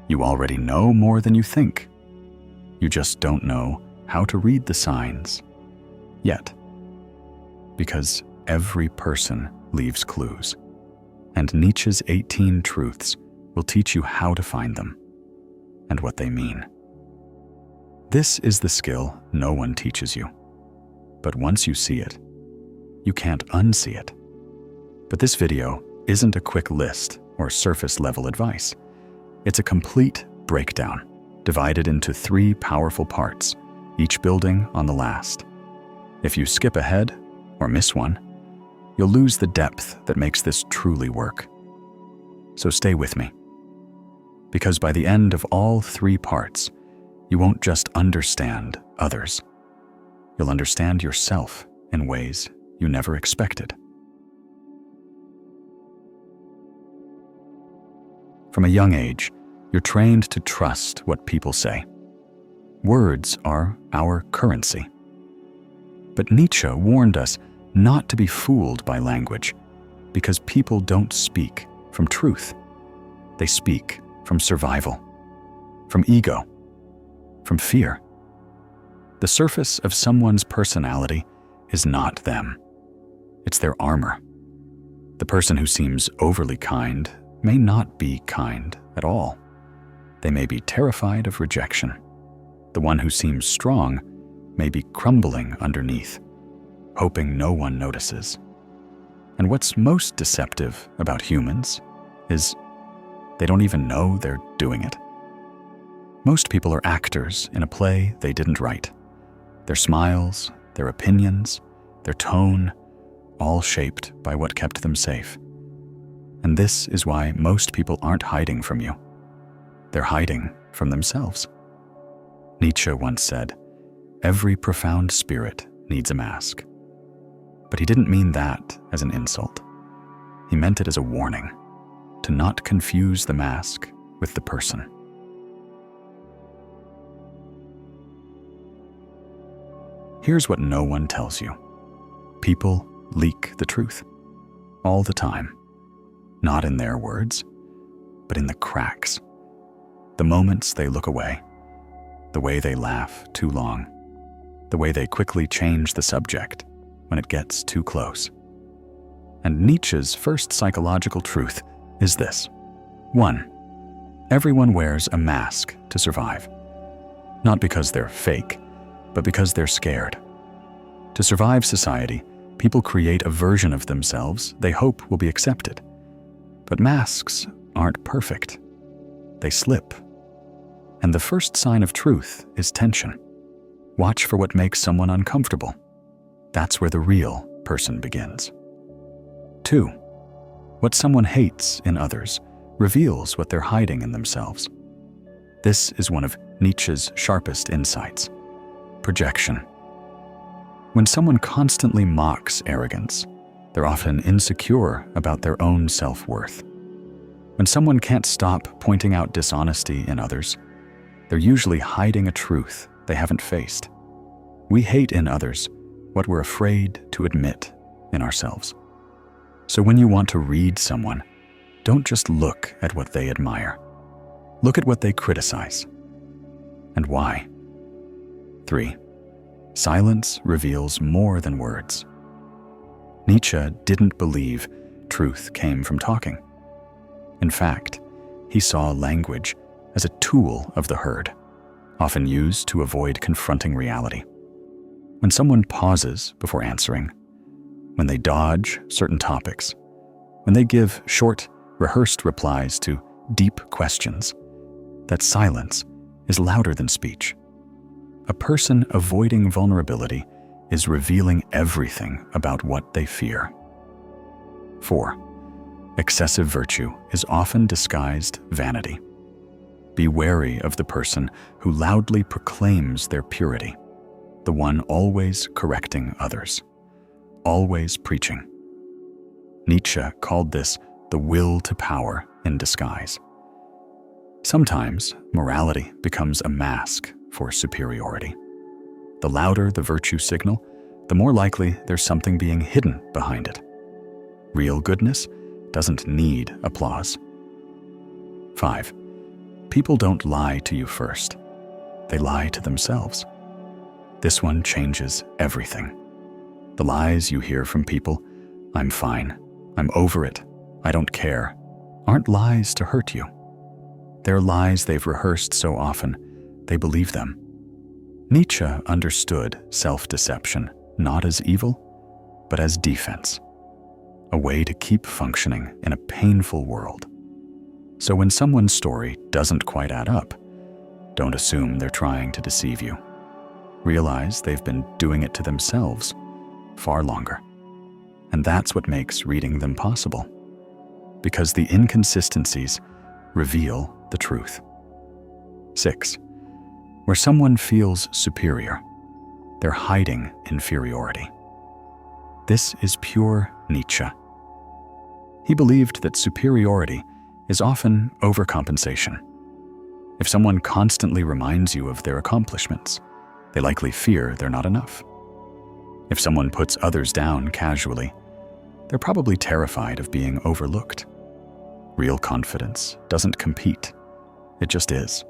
You already know more than you think. You just don't know how to read the signs yet. Because every person leaves clues, and Nietzsche's 18 truths will teach you how to find them and what they mean. This is the skill no one teaches you. But once you see it, you can't unsee it. But this video isn't a quick list or surface-level advice. It's a complete breakdown, divided into 3 powerful parts, each building on the last. If you skip ahead or miss one, you'll lose the depth that makes this truly work. So stay with me. Because by the end of all 3 parts, you won't just understand others. You'll understand yourself in ways you never expected. From a young age, you're trained to trust what people say. Words are our currency. But Nietzsche warned us not to be fooled by language, because people don't speak from truth. They speak from survival, from ego, from fear. The surface of someone's personality is not them. It's their armor. The person who seems overly kind may not be kind at all. They may be terrified of rejection. The one who seems strong may be crumbling underneath, hoping no one notices. And what's most deceptive about humans is they don't even know they're doing it. Most people are actors in a play they didn't write. Their smiles, their opinions, their tone, all shaped by what kept them safe. And this is why most people aren't hiding from you. They're hiding from themselves. Nietzsche once said, "Every profound spirit needs a mask." But he didn't mean that as an insult. He meant it as a warning to not confuse the mask with the person. Here's what no one tells you. People leak the truth all the time. Not in their words, but in the cracks. The moments they look away, the way they laugh too long, the way they quickly change the subject when it gets too close. And Nietzsche's first psychological truth is this. 1. Everyone wears a mask to survive. Not because they're fake, but because they're scared. To survive society, people create a version of themselves they hope will be accepted. But masks aren't perfect. They slip. And the first sign of truth is tension. Watch for what makes someone uncomfortable. That's where the real person begins. 2. What someone hates in others reveals what they're hiding in themselves. This is one of Nietzsche's sharpest insights: projection. When someone constantly mocks arrogance, they're often insecure about their own self-worth. When someone can't stop pointing out dishonesty in others, they're usually hiding a truth they haven't faced. We hate in others what we're afraid to admit in ourselves. So when you want to read someone, don't just look at what they admire. Look at what they criticize. And why? 3. Silence reveals more than words. Nietzsche didn't believe truth came from talking. In fact, he saw language as a tool of the herd, often used to avoid confronting reality. When someone pauses before answering, when they dodge certain topics, when they give short, rehearsed replies to deep questions, that silence is louder than speech. A person avoiding vulnerability is revealing everything about what they fear. 4. Excessive virtue is often disguised vanity. Be wary of the person who loudly proclaims their purity, the one always correcting others, always preaching. Nietzsche called this the will to power in disguise. Sometimes morality becomes a mask for superiority. The louder the virtue signal, the more likely there's something being hidden behind it. Real goodness doesn't need applause. 5. People don't lie to you first. They lie to themselves. This one changes everything. The lies you hear from people, "I'm fine, I'm over it, I don't care," aren't lies to hurt you. They're lies they've rehearsed so often, they believe them. Nietzsche understood self-deception not as evil, but as defense, a way to keep functioning in a painful world. So when someone's story doesn't quite add up, don't assume they're trying to deceive you. Realize they've been doing it to themselves far longer. And that's what makes reading them possible, because the inconsistencies reveal the truth. 6. Where someone feels superior, they're hiding inferiority. This is pure Nietzsche. He believed that superiority is often overcompensation. If someone constantly reminds you of their accomplishments, they likely fear they're not enough. If someone puts others down casually, they're probably terrified of being overlooked. Real confidence doesn't compete, it just is.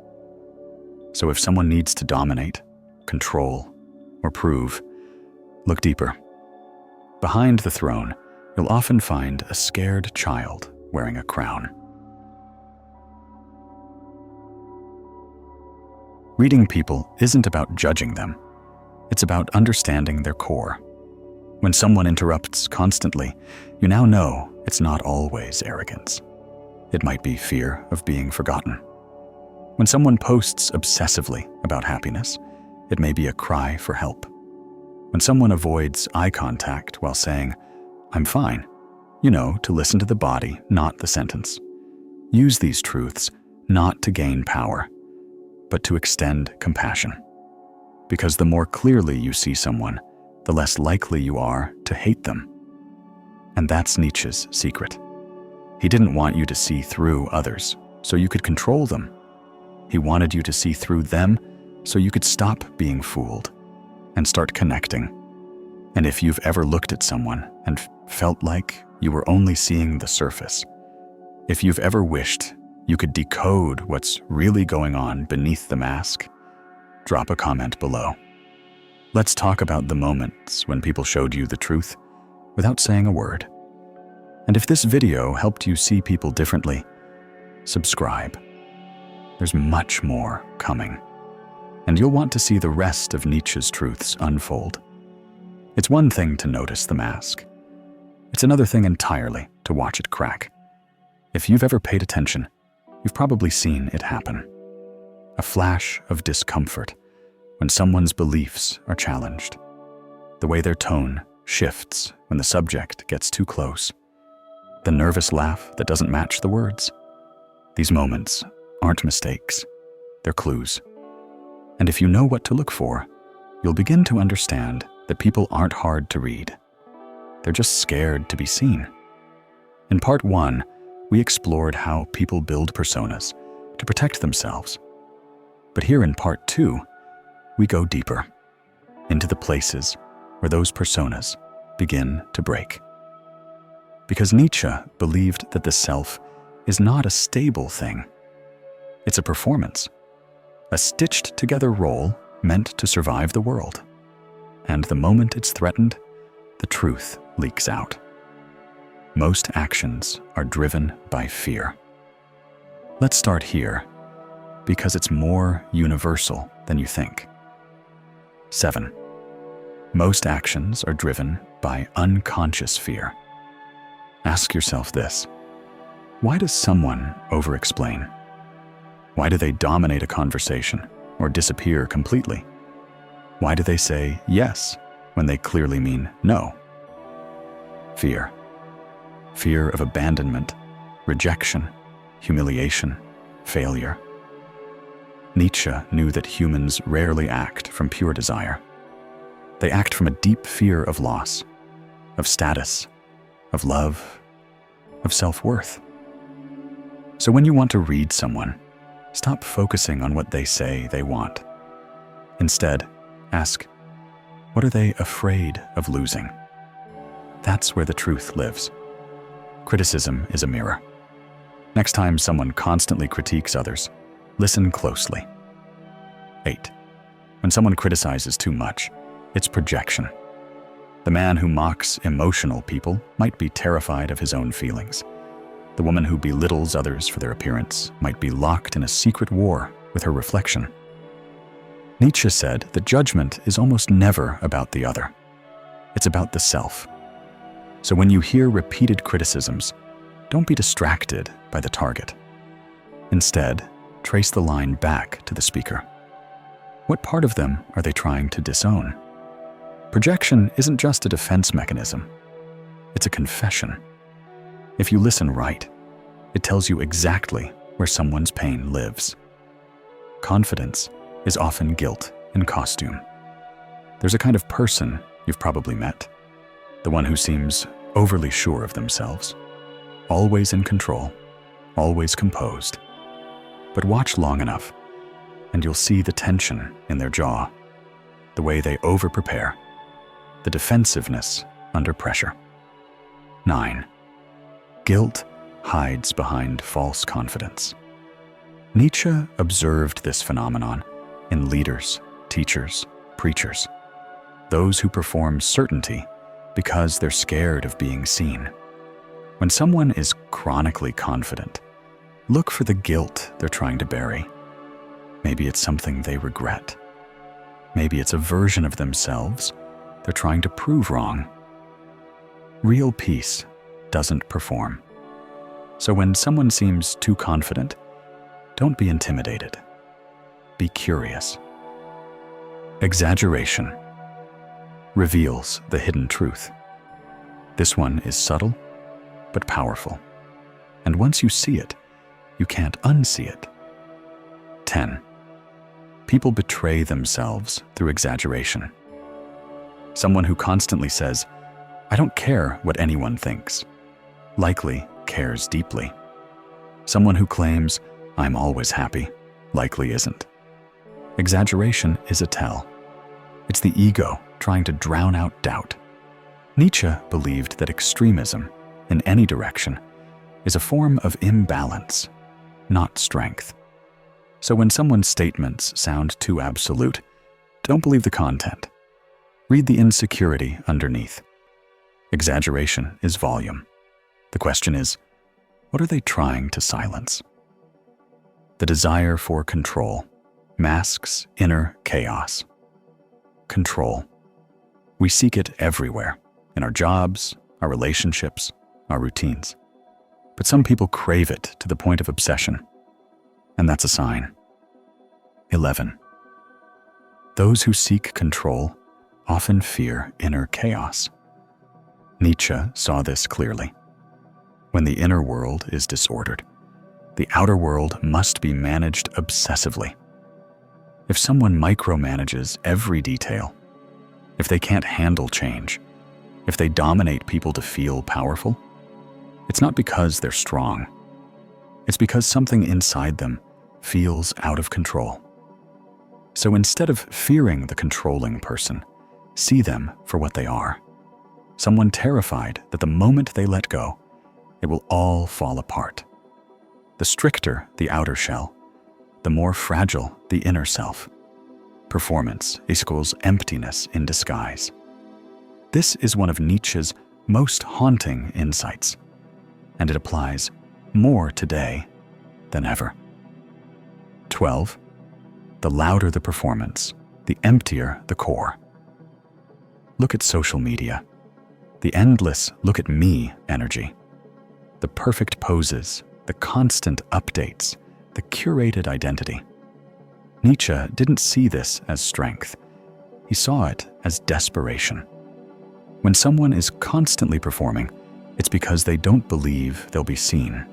So if someone needs to dominate, control, or prove, look deeper. Behind the throne, you'll often find a scared child wearing a crown. Reading people isn't about judging them. It's about understanding their core. When someone interrupts constantly, you now know it's not always arrogance. It might be fear of being forgotten. When someone posts obsessively about happiness, it may be a cry for help. When someone avoids eye contact while saying, "I'm fine," you know to listen to the body, not the sentence. Use these truths not to gain power, but to extend compassion. Because the more clearly you see someone, the less likely you are to hate them. And that's Nietzsche's secret. He didn't want you to see through others so you could control them. He wanted you to see through them so you could stop being fooled and start connecting. And if you've ever looked at someone and felt like you were only seeing the surface, if you've ever wished you could decode what's really going on beneath the mask, drop a comment below. Let's talk about the moments when people showed you the truth without saying a word. And if this video helped you see people differently, subscribe. There's much more coming, and you'll want to see the rest of Nietzsche's truths unfold. It's one thing to notice the mask. It's another thing entirely to watch it crack. If you've ever paid attention, you've probably seen it happen. A flash of discomfort when someone's beliefs are challenged. The way their tone shifts when the subject gets too close. The nervous laugh that doesn't match the words. These moments aren't mistakes, they're clues. And if you know what to look for, you'll begin to understand that people aren't hard to read. They're just scared to be seen. In part 1, we explored how people build personas to protect themselves. But here in part 2, we go deeper into the places where those personas begin to break. Because Nietzsche believed that the self is not a stable thing. It's a performance, a stitched-together role meant to survive the world. And the moment it's threatened, the truth leaks out. Most actions are driven by fear. Let's start here, because it's more universal than you think. 7. Most actions are driven by unconscious fear. Ask yourself this: why does someone over-explain? Why do they dominate a conversation or disappear completely? Why do they say yes when they clearly mean no? Fear. Fear of abandonment, rejection, humiliation, failure. Nietzsche knew that humans rarely act from pure desire. They act from a deep fear of loss, of status, of love, of self-worth. So when you want to read someone, stop focusing on what they say they want. Instead, ask, what are they afraid of losing? That's where the truth lives. Criticism is a mirror. Next time someone constantly critiques others, Listen closely. 8. When someone criticizes too much, it's projection. The man who mocks emotional people might be terrified of his own feelings. The woman who belittles others for their appearance might be locked in a secret war with her reflection. Nietzsche said that judgment is almost never about the other. It's about the self. So when you hear repeated criticisms, don't be distracted by the target. Instead, trace the line back to the speaker. What part of them are they trying to disown? Projection isn't just a defense mechanism. It's a confession. If you listen right, it tells you exactly where someone's pain lives. Confidence is often guilt in costume. There's a kind of person you've probably met, the one who seems overly sure of themselves, always in control, always composed. But watch long enough, and you'll see the tension in their jaw, the way they over-prepare, the defensiveness under pressure. 9. Guilt hides behind false confidence. Nietzsche observed this phenomenon in leaders, teachers, preachers, those who perform certainty because they're scared of being seen. When someone is chronically confident, look for the guilt they're trying to bury. Maybe it's something they regret. Maybe it's a version of themselves they're trying to prove wrong. Real peace doesn't perform. So when someone seems too confident, don't be intimidated. Be curious. Exaggeration reveals the hidden truth. This one is subtle, but powerful. And once you see it, you can't unsee it. 10. People betray themselves through exaggeration. Someone who constantly says, "I don't care what anyone thinks," likely cares deeply. Someone who claims, "I'm always happy," likely isn't. Exaggeration is a tell. It's the ego trying to drown out doubt. Nietzsche believed that extremism, in any direction, is a form of imbalance, not strength. So when someone's statements sound too absolute, don't believe the content. Read the insecurity underneath. Exaggeration is volume. The question is, what are they trying to silence? The desire for control masks inner chaos. Control. We seek it everywhere, in our jobs, our relationships, our routines. But some people crave it to the point of obsession, and that's a sign. 11. Those who seek control often fear inner chaos. Nietzsche saw this clearly. When the inner world is disordered, the outer world must be managed obsessively. If someone micromanages every detail, if they can't handle change, if they dominate people to feel powerful, it's not because they're strong. It's because something inside them feels out of control. So instead of fearing the controlling person, see them for what they are. Someone terrified that the moment they let go, it will all fall apart. The stricter the outer shell, the more fragile the inner self. Performance equals emptiness in disguise. This is one of Nietzsche's most haunting insights, and it applies more today than ever. 12. The louder the performance, the emptier the core. Look at social media. The endless look at me energy. The perfect poses, the constant updates, the curated identity. Nietzsche didn't see this as strength. He saw it as desperation. When someone is constantly performing, it's because they don't believe they'll be seen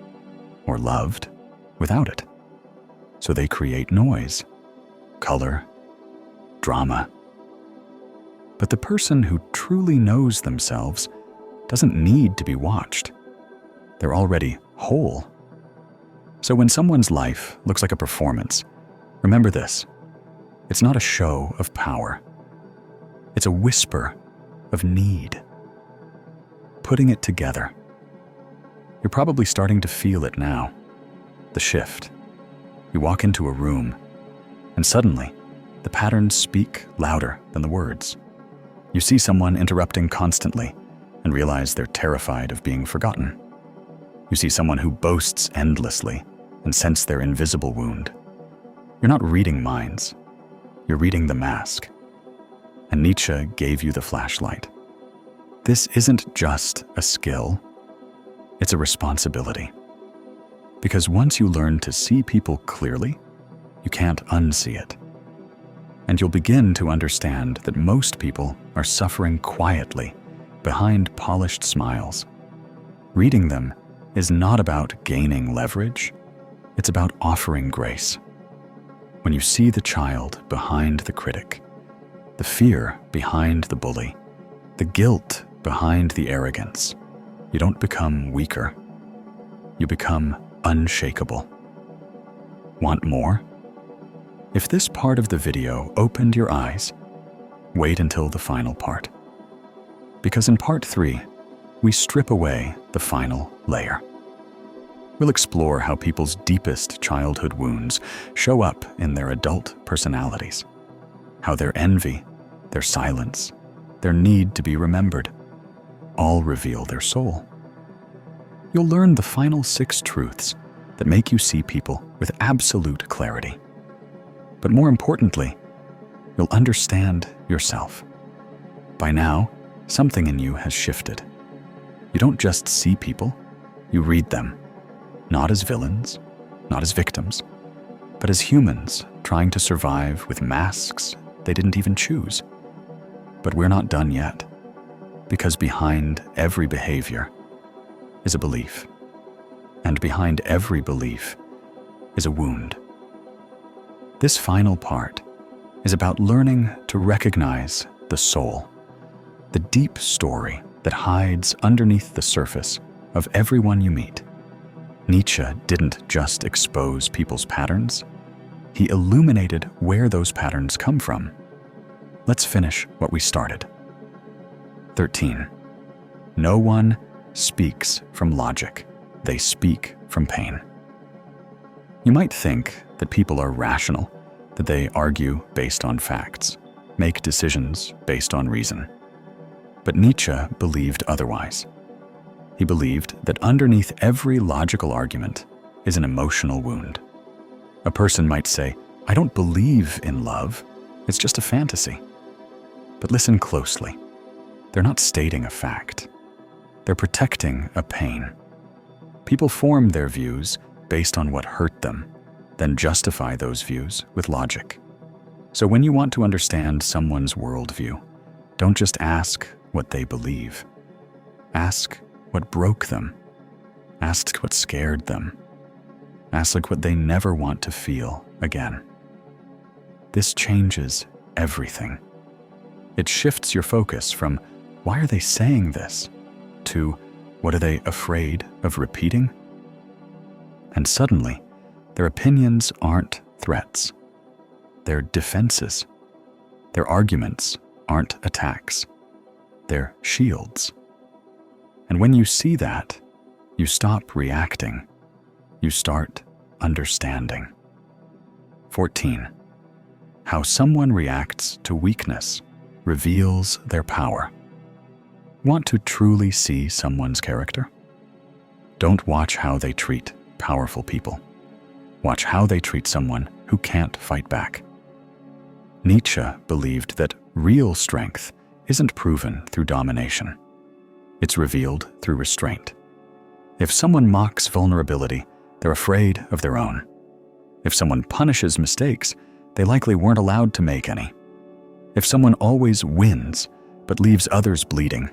or loved without it. So they create noise, color, drama. But the person who truly knows themselves doesn't need to be watched. They're already whole. So when someone's life looks like a performance, remember this: it's not a show of power. It's a whisper of need. Putting it together. You're probably starting to feel it now, the shift. You walk into a room, and suddenly, the patterns speak louder than the words. You see someone interrupting constantly and realize they're terrified of being forgotten. You see someone who boasts endlessly and sense their invisible wound. You're not reading minds, you're reading the mask. And Nietzsche gave you the flashlight. This isn't just a skill, it's a responsibility. Because once you learn to see people clearly, you can't unsee it. And you'll begin to understand that most people are suffering quietly behind polished smiles. Reading them is not about gaining leverage, it's about offering grace. When you see the child behind the critic, the fear behind the bully, the guilt behind the arrogance, you don't become weaker, you become unshakable. Want more? If this part of the video opened your eyes, wait until the final part. Because in part 3, we strip away the final layer. We'll explore how people's deepest childhood wounds show up in their adult personalities, how their envy, their silence, their need to be remembered, all reveal their soul. You'll learn the final 6 truths that make you see people with absolute clarity. But more importantly, you'll understand yourself. By now, something in you has shifted. You don't just see people, you read them, not as villains, not as victims, but as humans trying to survive with masks they didn't even choose. But we're not done yet, because behind every behavior is a belief, and behind every belief is a wound. This final part is about learning to recognize the soul, the deep story that hides underneath the surface of everyone you meet. Nietzsche didn't just expose people's patterns, he illuminated where those patterns come from. Let's finish what we started. 13. No one speaks from logic, they speak from pain. You might think that people are rational, that they argue based on facts, make decisions based on reason. But Nietzsche believed otherwise. He believed that underneath every logical argument is an emotional wound. A person might say, "I don't believe in love, it's just a fantasy." But listen closely. They're not stating a fact. They're protecting a pain. People form their views based on what hurt them, then justify those views with logic. So when you want to understand someone's worldview, don't just ask what they believe. Ask what broke them. Ask what scared them. Ask what they never want to feel again. This changes everything. It shifts your focus from, "Why are they saying this?" to, "What are they afraid of repeating?" And suddenly, their opinions aren't threats. They're defenses. Their arguments aren't attacks. They're shields. And when you see that, you stop reacting. You start understanding. 14. How someone reacts to weakness reveals their power. Want to truly see someone's character? Don't watch how they treat powerful people. Watch how they treat someone who can't fight back. Nietzsche believed that real strength isn't proven through domination. It's revealed through restraint. If someone mocks vulnerability, they're afraid of their own. If someone punishes mistakes, they likely weren't allowed to make any. If someone always wins but leaves others bleeding,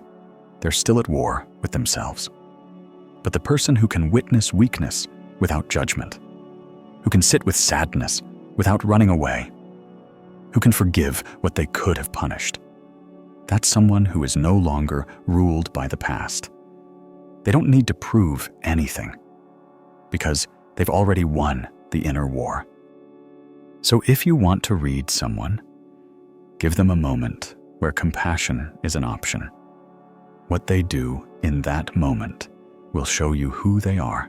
they're still at war with themselves. But the person who can witness weakness without judgment, who can sit with sadness without running away, who can forgive what they could have punished, that's someone who is no longer ruled by the past. They don't need to prove anything, because they've already won the inner war. So if you want to read someone, give them a moment where compassion is an option. What they do in that moment will show you who they are,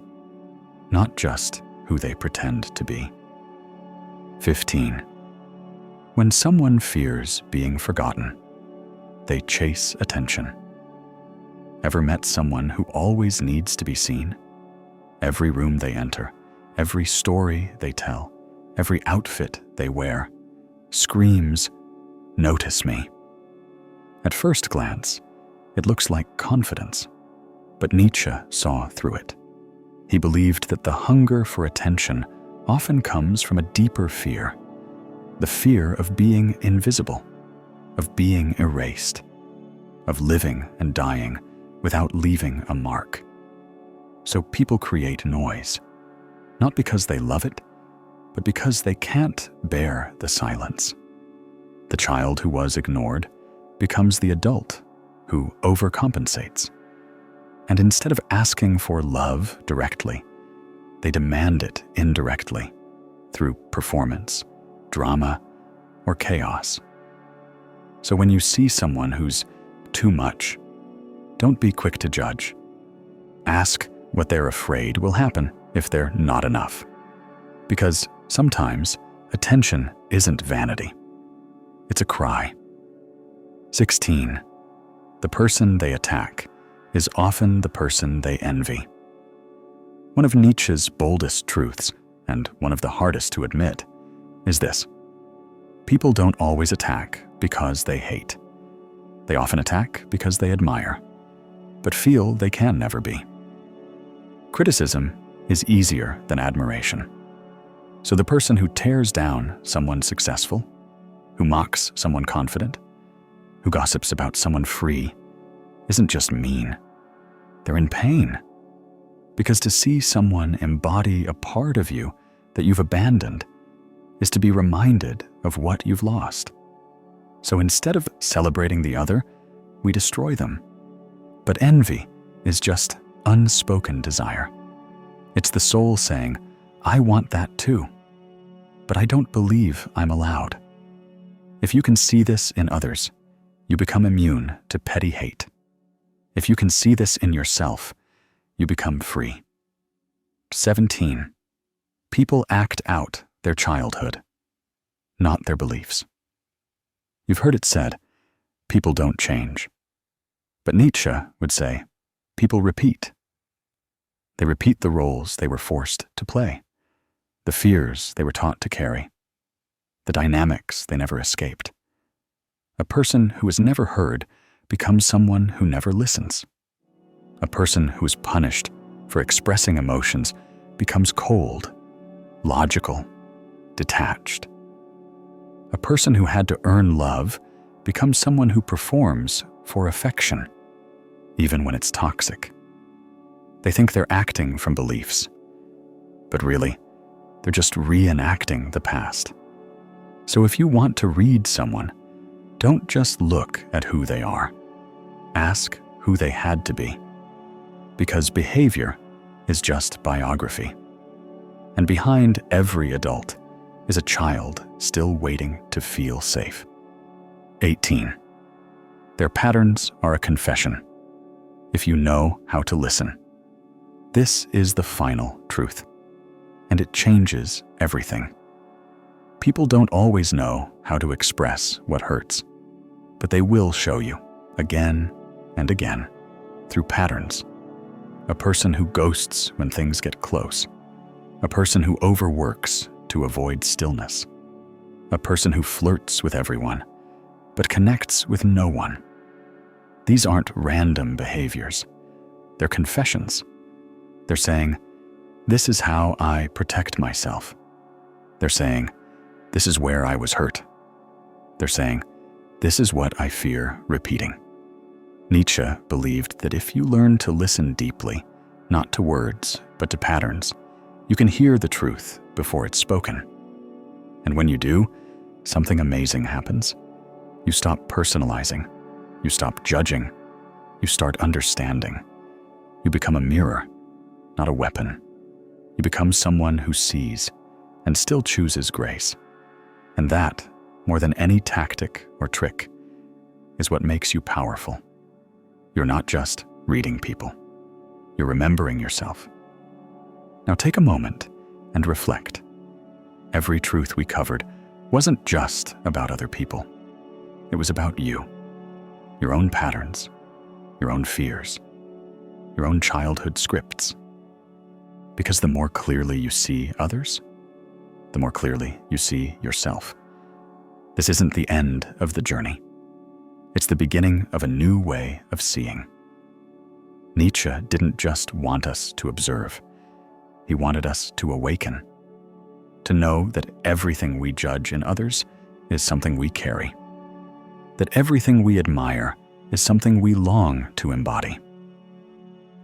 not just who they pretend to be. 15. When someone fears being forgotten, they chase attention. Ever met someone who always needs to be seen? Every room they enter, every story they tell, every outfit they wear screams, "Notice me." At first glance, it looks like confidence, but Nietzsche saw through it. He believed that the hunger for attention often comes from a deeper fear, the fear of being invisible, of being erased, of living and dying without leaving a mark. So people create noise, not because they love it, but because they can't bear the silence. The child who was ignored becomes the adult who overcompensates. And instead of asking for love directly, they demand it indirectly through performance, drama, or chaos. So when you see someone who's too much, don't be quick to judge. Ask what they're afraid will happen if they're not enough. Because sometimes attention isn't vanity. It's a cry. 16. The person they attack is often the person they envy. One of Nietzsche's boldest truths, and one of the hardest to admit, is this: people don't always attack because they hate. They often attack because they admire, but feel they can never be. Criticism is easier than admiration. So the person who tears down someone successful, who mocks someone confident, who gossips about someone free, isn't just mean. They're in pain. Because to see someone embody a part of you that you've abandoned is to be reminded of what you've lost. So instead of celebrating the other, we destroy them. But envy is just unspoken desire. It's the soul saying, "I want that too, but I don't believe I'm allowed." If you can see this in others, you become immune to petty hate. If you can see this in yourself, you become free. 17. People act out their childhood, not their beliefs. You've heard it said, people don't change. But Nietzsche would say, people repeat. They repeat the roles they were forced to play, the fears they were taught to carry, the dynamics they never escaped. A person who is never heard becomes someone who never listens. A person who is punished for expressing emotions becomes cold, logical, detached. A person who had to earn love becomes someone who performs for affection, even when it's toxic. They think they're acting from beliefs, but really, they're just reenacting the past. So if you want to read someone, don't just look at who they are. Ask who they had to be. Because behavior is just biography. And behind every adult is a child still waiting to feel safe. 18. Their patterns are a confession, if you know how to listen. This is the final truth, and it changes everything. People don't always know how to express what hurts, but they will show you again and again through patterns. A person who ghosts when things get close. A person who overworks to avoid stillness. A person who flirts with everyone, but connects with no one. These aren't random behaviors. They're confessions. They're saying, "This is how I protect myself." They're saying, "This is where I was hurt." They're saying, "This is what I fear repeating." Nietzsche believed that if you learn to listen deeply, not to words, but to patterns, you can hear the truth before it's spoken. And when you do, something amazing happens. You stop personalizing. You stop judging. You start understanding. You become a mirror, not a weapon. You become someone who sees and still chooses grace. And that, more than any tactic or trick, is what makes you powerful. You're not just reading people. You're remembering yourself. Now take a moment and reflect. every truth we covered wasn't just about other people. It was about you, your own patterns, your own fears, your own childhood scripts. Because the more clearly you see others, the more clearly you see yourself. This isn't the end of the journey. It's the beginning of a new way of seeing. Nietzsche didn't just want us to observe. He wanted us to awaken, to know that everything we judge in others is something we carry, that everything we admire is something we long to embody.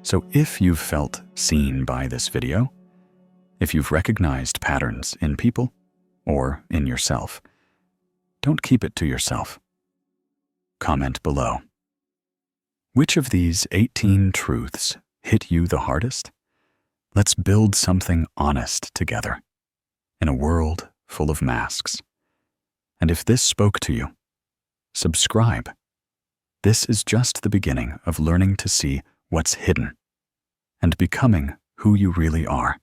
So if you've felt seen by this video, if you've recognized patterns in people or in yourself, don't keep it to yourself. Comment below. Which of these 18 truths hit you the hardest? Let's build something honest together in a world full of masks. And if this spoke to you, subscribe. This is just the beginning of learning to see what's hidden and becoming who you really are.